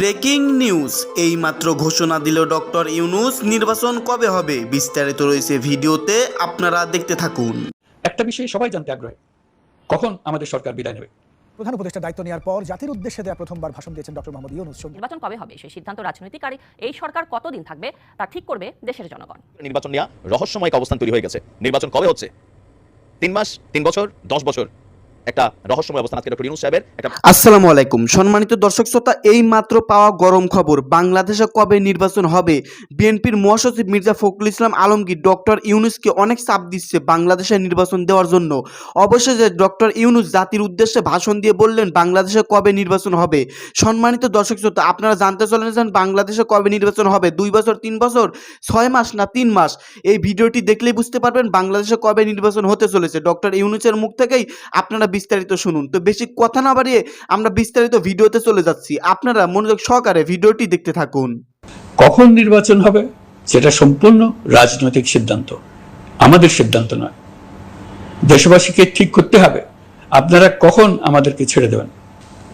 Breaking news, এইমাত্র ঘোষণা দিল ডক্টর ইউনূস। নির্বাচন কবে হবে বিস্তারিত রয়েছে ভিডিওতে, আপনারা দেখতে থাকুন। একটা বিষয়ে সবাই জানতে আগ্রহী, কখন আমাদের সরকার বিদায় নেবে। প্রধান উপদেষ্টার দায়িত্ব নেওয়ার পর জাতির উদ্দেশ্যে দেয়া প্রথমবার ভাষণ দিয়েছেন ডক্টর মোহাম্মদ ইউনূস। নির্বাচন কবে হবে সেই সিদ্ধান্ত রাজনৈতিক, আর এই সরকার কতদিন থাকবে তা ঠিক করবে দেশের জনগণ। নির্বাচন নিয়ে রহস্যময় এক অবস্থান তৈরি হয়ে গেছে। নির্বাচন কবে হচ্ছে, 3 মাস, 3 বছর, 10 বছর, একটা রহস্যময় অবস্থান আজকে ডক্টর ইউনূস সাহেবের একটা। আসসালামু আলাইকুম সম্মানিত দর্শক শ্রোতা, এই মাত্র পাওয়া গরম খবর, বাংলাদেশে কবে নির্বাচন হবে। বিএনপির মহাসচিব মির্জা ফখরুল ইসলাম আলমগীর ডক্টর ইউনূসকে অনেক চাপ দিচ্ছে বাংলাদেশে নির্বাচন দেওয়ার জন্য। অবশেষে ডক্টর ইউনূস জাতির উদ্দেশ্যে ভাষণ দিয়ে বললেন বাংলাদেশে কবে নির্বাচন হবে। সম্মানিত দর্শক শ্রোতা, আপনারা জানতে চলেছেন বাংলাদেশে কবে নির্বাচন হবে, 2 বছর, 3 বছর, 6 মাস না 3 মাস। এই ভিডিওটি দেখলেই বুঝতে পারবেন বাংলাদেশে কবে নির্বাচন হতে চলেছে। ডক্টর ইউনূসের মুখ থেকেই আপনারা বিস্তারিত শুনুন। তো বেশি কথা না বাড়িয়ে আমরা বিস্তারিত ভিডিওতে চলে যাচ্ছি, আপনারা মনোযোগ সহকারে ভিডিওটি দেখতে থাকুন। কখন নির্বাচন হবে সেটা সম্পূর্ণ রাজনৈতিক সিদ্ধান্ত, আমাদের সিদ্ধান্ত নয়। দেশবাসীকে ঠিক করতে হবে আপনারা কখন আমাদেরকে ছেড়ে দেবেন।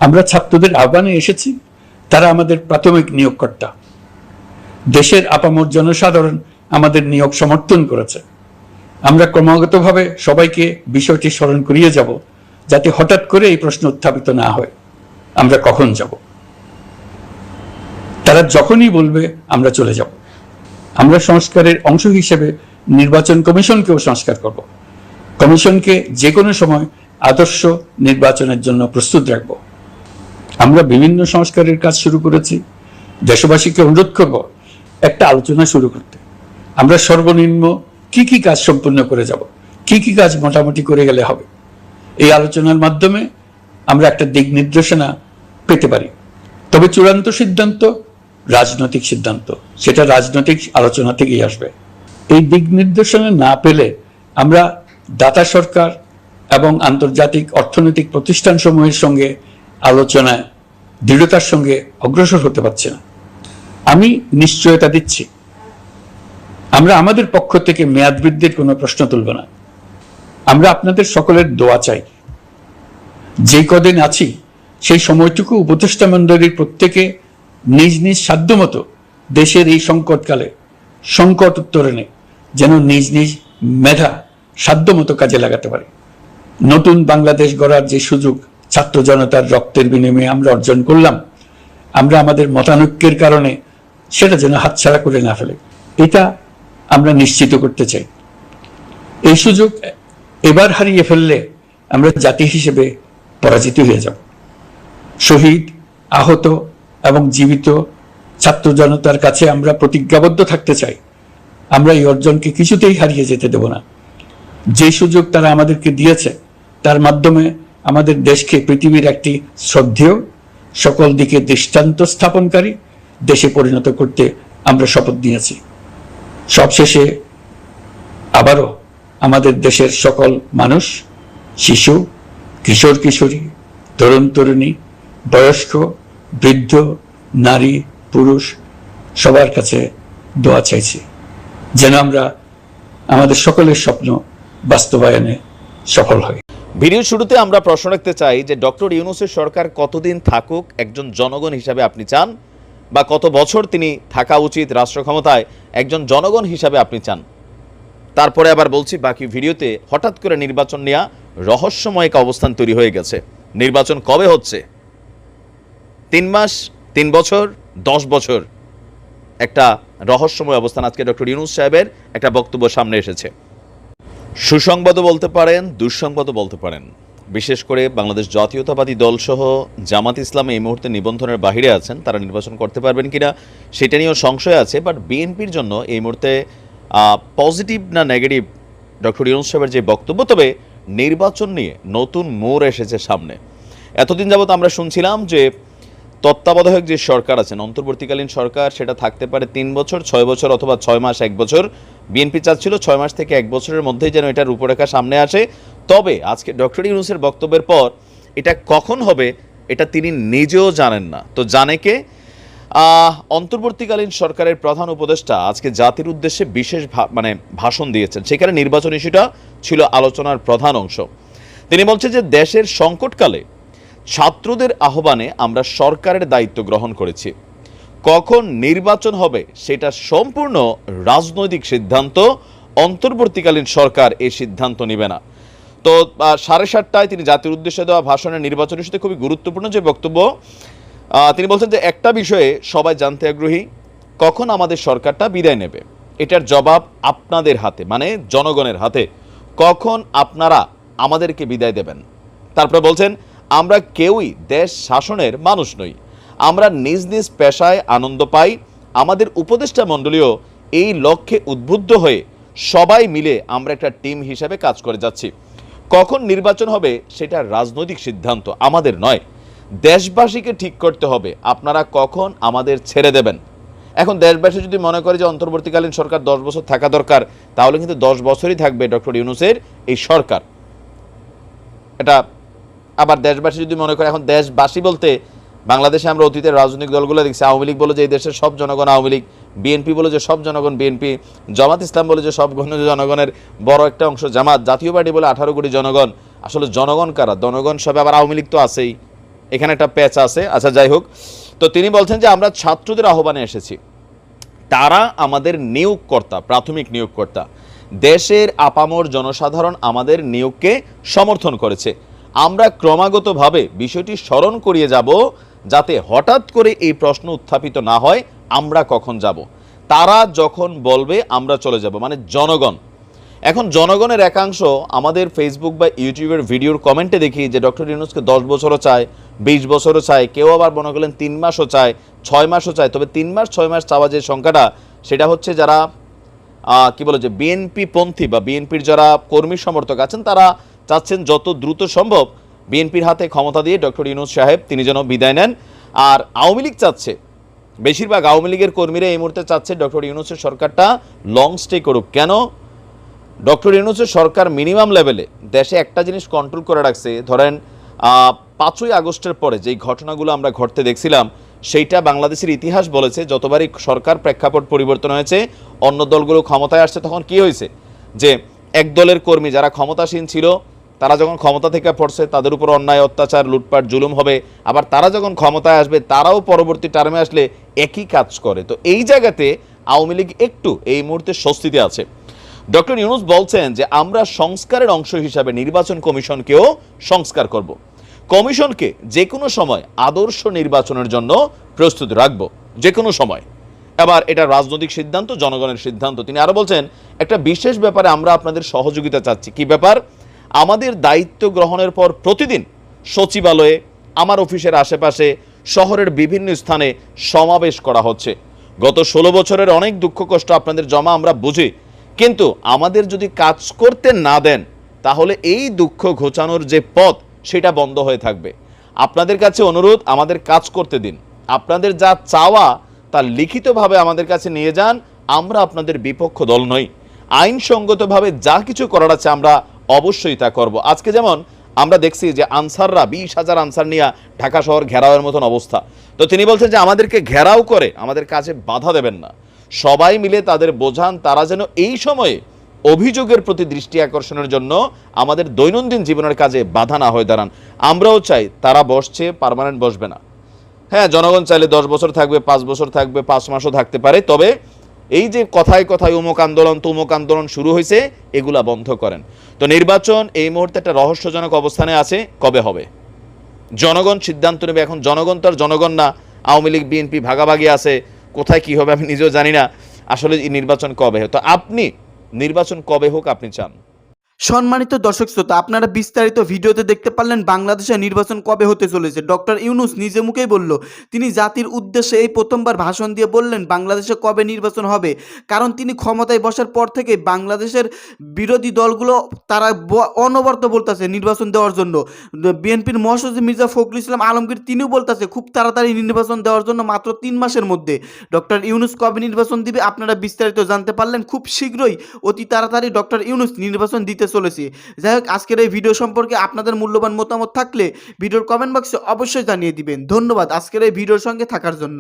আমরা ছাত্রদের আহ্বানে এসেছি, তারা আমাদের প্রাথমিক নিয়োগকর্তা। দেশের আপামর জনসাধারণ আমাদের নিয়োগ সমর্থন করেছে। আমরা ক্রমাগতভাবে সবাইকে বিষয়টি স্মরণ করিয়ে যাব, যাতে হঠাৎ করে এই প্রশ্ন উত্থাপিত না হয় আমরা কখন যাব। তারা যখনই বলবে আমরা চলে যাব। আমরা সংস্কারের অংশ হিসেবে নির্বাচন কমিশনকেও সংস্কার করব। কমিশনকে যে কোনো সময় আদর্শ নির্বাচনের জন্য প্রস্তুত রাখব। আমরা বিভিন্ন সংস্কারের কাজ শুরু করেছি। দেশবাসীকে অনুরোধ করব একটা আলোচনা শুরু করতে। আমরা সর্বনিম্ন কি কি কাজ সম্পূর্ণ করে যাব, কি কি কাজ মোটামুটি করে গেলে হবে। এই আলোচনার মাধ্যমে আমরা একটা দিক নির্দেশনা পেতে পারি। তবে চূড়ান্ত সিদ্ধান্ত রাজনৈতিক সিদ্ধান্ত, সেটা রাজনৈতিক আলোচনা থেকেই আসবে। এই দিক নির্দেশনা না পেলে আমরা দাতা সরকার এবং আন্তর্জাতিক অর্থনৈতিক প্রতিষ্ঠানসমূহের সঙ্গে আলোচনায় দৃঢ়তার সঙ্গে অগ্রসর হতে পারছি না। আমি নিশ্চয়তা দিচ্ছি, আমরা আমাদের পক্ষ থেকে মেয়াদ বৃদ্ধির কোনো প্রশ্ন তুলব না। আমরা আপনাদের সকলের দোয়া চাই। যে কদিন আছি সেই সময়টুকু উপদেষ্টা মণ্ডলীর প্রত্যেকে নিজ নিজ সাধ্যমতো দেশের এই সংকটকালে সংকট উত্তরণে যেন নিজ নিজ মেধা সাধ্যমতো কাজে লাগাতে পারে। নতুন বাংলাদেশ গড়ার যে সুযোগ ছাত্র জনতার রক্তের বিনিময়ে আমরা অর্জন করলাম, আমরা আমাদের মতানৈক্যের কারণে সেটা যেন হাতছাড়া করে না ফেলে, এটা আমরা নিশ্চিত করতে চাই। এই সুযোগ এবার হারিয়ে ফেললে আমরা জাতি হিসেবে পরাজিত হয়ে যাব। শহীদ, আহত এবং জীবিত ছাত্র জনতার কাছে আমরা প্রতিজ্ঞাবদ্ধ থাকতে চাই। আমরা এই অর্জনকে কিছুতেই হারিয়ে যেতে দেব না। যে সুযোগ তারা আমাদেরকে দিয়েছে তার মাধ্যমে আমাদের দেশকে পৃথিবীর একটি শ্রদ্ধেয়, সকল দিকে দৃষ্টান্ত স্থাপনকারী দেশে পরিণত করতে আমরা শপথ নিয়েছি। সবশেষে আবারও আমাদের দেশের সকল মানুষ, শিশু, কিশোর কিশোরী, তরুণ তরুণী, বয়স্ক, বৃদ্ধ, নারী, পুরুষ সবার কাছে দোয়া চাইছি যেন আমরা আমাদের সকলের স্বপ্ন বাস্তবায়নে সফল হই। ভিডিওর শুরুতে আমরা প্রশ্ন রাখতে চাই যে ডক্টর ইউনূসের সরকার কতদিন থাকুক একজন জনগণ হিসাবে আপনি চান, বা কত বছর তিনি থাকা উচিত রাষ্ট্র ক্ষমতায় একজন জনগণ হিসাবে আপনি চান। তারপরে আবার বলছি, বাকি ভিডিওতে হঠাৎ করে নির্বাচন নিয়ে রহস্যময় এক অবস্থান তৈরি হয়ে গেছে। নির্বাচন কবে হচ্ছে, 3 মাস, 3 বছর, 10 বছর, একটা রহস্যময় অবস্থান আজকে ডক্টর ইউনূস সাহেবের একটা বক্তব্য সামনে এসেছে। সুসংবাদও বলতে পারেন, দুঃসংবাদও বলতে পারেন। বিশেষ করে বাংলাদেশ জাতীয়তাবাদী দলসহ জামাত ইসলাম এই মুহূর্তে নিবন্ধনের বাহিরে আছেন, তারা নির্বাচন করতে পারবেন কিনা সেটা নিয়েও সংশয় আছে। বাট বিএনপির জন্য এই মুহূর্তে পজিটিভ না নেগেটিভ ডক্টর ইউনূস সাহেবের যে বক্তব্য, তবে নির্বাচন নিয়ে নতুন মোড় এসেছে সামনে। এতদিন যাবত আমরা শুনছিলাম যে তত্ত্বাবধায়ক যে সরকার আছেন, অন্তর্বর্তীকালীন সরকার, সেটা থাকতে পারে 3 বছর, 6 বছর অথবা 6 মাস, 1 বছর। বিএনপি চাচ্ছিল 6 মাস থেকে 1 বছরের মধ্যেই যেন এটার রূপরেখা সামনে আসে। তবে আজকে ডক্টর ইউনূসের বক্তব্যের পর এটা কখন হবে এটা তিনি নিজেও জানেন না। তো জানে কে? অন্তর্বর্তীকালীন সরকারের প্রধান উপদেষ্টা আজকে জাতির উদ্দেশ্যে বিশেষ ভাষণ দিয়েছেন। সেখানে নির্বাচন ইস্যুটা ছিল আলোচনার প্রধান অংশ। তিনি বলছেন যে দেশের সংকটকালে ছাত্রদের আহ্বানে আমরা সরকারের দায়িত্ব গ্রহণ করেছি। কখন নির্বাচন হবে সেটা সম্পূর্ণ রাজনৈতিক সিদ্ধান্ত, অন্তর্বর্তীকালীন সরকার এই সিদ্ধান্ত নেবে না। তো 7:30টায় তিনি জাতির উদ্দেশ্যে দেওয়া ভাষণের নির্বাচনের সাথে খুবই গুরুত্বপূর্ণ যে বক্তব্য, তিনি বলছেন যে একটা বিষয়ে সবাই জানতে আগ্রহী, কখন আমাদের সরকারটা বিদায় নেবে। এটার জবাব আপনাদের হাতে, মানে জনগণের হাতে। কখন আপনারা আমাদেরকে বিদায় দেবেন? তারপরে বলছেন, আমরা কেউই দেশ শাসনের মানুষ নই, আমরা নিজ নিজ পেশায় আনন্দ পাই। আমাদের উপদেষ্টা মণ্ডলীও এই লক্ষ্যে উদ্বুদ্ধ হয়ে সবাই মিলে আমরা একটা টিম হিসেবে কাজ করে যাচ্ছি। কখন নির্বাচন হবে সেটা রাজনৈতিক সিদ্ধান্ত, আমাদের নয়। দেশবাসীকে ঠিক করতে হবে আপনারা কখন আমাদের ছেড়ে দেবেন। এখন দেশবাসী যদি মনে করে যে অন্তর্বর্তীকালীন সরকার 10 বছর থাকা দরকার, তাহলে কিন্তু 10 বছরই থাকবে ডক্টর ইউনূসের এই সরকার। এটা আবার দেশবাসী যদি মনে করে, এখন দেশবাসী বলতে বাংলাদেশে আমরা অতীতের রাজনৈতিক দলগুলো দেখছি, আওয়ামী লীগ বলে যে এই দেশের সব জনগণ আওয়ামী লীগ, বিএনপি বলে যে সব জনগণ বিএনপি, জামাত ইসলাম বলে যে সব জনগণের বড় একটা অংশ জামাত, জাতীয় পার্টি বলে 18 কোটি জনগণ। আসলে জনগণ কারা? জনগণ সবে, আবার আওয়ামী লীগ তো আছেই, এখানে একটা প্যাচ আছে। আচ্ছা, যাই হোক, তো তিনি বলছেন যে আমরা ছাত্রদের আহ্বানে এসেছি, তারা আমাদের নিয়োগকর্তা, প্রাথমিক নিয়োগকর্তা। দেশের আপামর জনসাধারণ আমাদের নিয়োগকে সমর্থন করেছে। আমরা ক্রমাগতভাবে বিষয়টি স্মরণ করিয়ে যাব, যাতে হঠাৎ করে এই প্রশ্ন উত্থাপিত না হয় আমরা কখন যাব। তারা যখন বলবে আমরা চলে যাব, মানে জনগণ। এখন জনগণের একাংশ আমাদের ফেসবুক বা ইউটিউবের ভিডিওর কমেন্টে দেখি যে ডক্টর ইউনূসকে 10 বছরও চায়, 20 বছরও চায়, কেউ আবার মনে করলেন 3 মাসও চায়, 6 মাসও চায়। তবে 3 মাস 6 মাস চাওয়া যে সংখ্যাটা, সেটা হচ্ছে যারা কি বলে যে বিএনপি পন্থী বা বিএনপির যারা কর্মী সমর্থক আছেন, তারা চাচ্ছেন যত দ্রুত সম্ভব বিএনপির হাতে ক্ষমতা দিয়ে ডক্টর ইউনূস সাহেব তিনি যেন বিদায় নেন। আর আওয়ামী লীগ চাচ্ছে, বেশিরভাগ আওয়ামী লীগের কর্মীরা এই মুহূর্তে চাচ্ছে ডক্টর ইউনূসের সরকারটা লং স্টে করুক। কেন? ডক্টর ইউনূসের সরকার মিনিমাম লেভেলে দেশে একটা জিনিস কন্ট্রোল করে রাখছে। ধরেন 5ই আগস্টের পরে যেই ঘটনাগুলো আমরা ঘটতে দেখছিলাম, সেইটা বাংলাদেশের ইতিহাস বলেছে, যতবারই সরকার প্রেক্ষাপট পরিবর্তন হয়েছে, অন্য দলগুলো ক্ষমতায় আসছে, তখন কি হয়েছে যে এক দলের কর্মী যারা ক্ষমতাসীন ছিল, তারা যখন ক্ষমতা থেকে পড়ছে, তাদের উপর অন্যায় অত্যাচার লুটপাট জুলুম হবে। আবার তারা যখন ক্ষমতায় আসবে, তারাও পরবর্তী টার্মে আসলে একই কাজ করে। তো এই জায়গাতে আওয়ামী লীগ একটু এই মুহূর্তে স্বস্তিতে আছে। ডক্টর ইউনূস বলছেন যে আমরা সংস্কারের অংশ হিসাবে নির্বাচন কমিশনকেও সংস্কার করব। কমিশনকে যে কোনো সময় আদর্শ নির্বাচনের জন্য প্রস্তুত রাখব, যে কোনো সময়। এবার এটা রাজনৈতিক সিদ্ধান্ত, জনগণের সিদ্ধান্ত। তিনি আরো বলছেন, একটা বিশেষ ব্যাপারে আমরা আপনাদের সহযোগিতা চাচ্ছি। কি ব্যাপার? আমাদের দায়িত্ব গ্রহণের পর প্রতিদিন সচিবালয়ে, আমার অফিসের আশেপাশে, শহরের বিভিন্ন স্থানে সমাবেশ করা হচ্ছে। গত 16 বছরের অনেক দুঃখ কষ্ট আপনাদের জমা, আমরা বুঝি। কিন্তু আমাদের যদি কাজ করতে না দেন, তাহলে এই দুঃখ ঘোচানোর যে পথ, সেটা বন্ধ হয়ে থাকবে। আপনাদের কাছে অনুরোধ, আমাদের কাজ করতে দিন। আপনাদের যা চাওয়া তা লিখিতভাবে আমাদের কাছে নিয়ে যান। আমরা আপনাদের বিপক্ষ দল নই। আইনসঙ্গতভাবে যা কিছু করার আছে আমরা অবশ্যই তা করব। আজকে যেমন আমরা দেখছি যে আনসাররা 20,000 আনসার নিয়ে ঢাকা শহর ঘেরাওয়ের মতন অবস্থা। তো তিনি বলছেন যে আমাদেরকে ঘেরাও করে আমাদের কাজে বাধা দেবেন না। সবাই মিলে তাদের বোঝান, তারা যেন এই সময়ে অভিযোগের প্রতি দৃষ্টি আকর্ষণের জন্য আমাদের দৈনন্দিন জীবনের কাজে বাধা না হয়ে দাঁড়ান। আমরাও চাই তারা বসছে, পার্মানেন্ট বসবে না। হ্যাঁ, জনগণ চাইলে 10 বছর থাকবে, 5 বছর থাকবে, 5 মাসও থাকতে পারে। তবে এই যে কথায় কথায় অমুক আন্দোলন তমুক আন্দোলন শুরু হয়েছে, এগুলা বন্ধ করেন। তো নির্বাচন এই মুহূর্তে একটা রহস্যজনক অবস্থানে আছে, কবে হবে জনগণ সিদ্ধান্ত নেবে। এখন জনগণ তো আর জনগণ না, আওয়ামী লীগ বিএনপি ভাগাভাগি আছে, কোথায় কি হবে আমি নিজেও জানি না। আসলে এই নির্বাচন কবে হয়, তো আপনি নির্বাচন কবে হোক আপনি চান? সম্মানিত দর্শক শ্রোতা, আপনারা বিস্তারিত ভিডিওতে দেখতে পারলেন বাংলাদেশের নির্বাচন কবে হতে চলেছে। ডক্টর ইউনূস নিজে মুখেই বলল, তিনি জাতির উদ্দেশ্যে এই প্রথমবার ভাষণ দিয়ে বললেন বাংলাদেশে কবে নির্বাচন হবে। কারণ তিনি ক্ষমতায় বসার পর থেকে বাংলাদেশের বিরোধী দলগুলো তারা অনবরত বলতেছে নির্বাচন দেওয়ার জন্য। বিএনপির মহাসচিব মির্জা ফখরুল ইসলাম আলমগীর তিনিও বলতেছে খুব তাড়াতাড়ি নির্বাচন দেওয়ার জন্য, মাত্র 3 মাসের মধ্যে। ডক্টর ইউনূস কবে নির্বাচন দিবে আপনারা বিস্তারিত জানতে পারলেন। খুব শীঘ্রই, অতি তাড়াতাড়ি ডক্টর ইউনূস নির্বাচন দিতে চলেছি। যাই হোক, আজকের এই ভিডিও সম্পর্কে আপনাদের মূল্যবান মতামত থাকলে ভিডিওর কমেন্ট বক্সে অবশ্যই জানিয়ে দিবেন। ধন্যবাদ আজকের এই ভিডিওর সঙ্গে থাকার জন্য।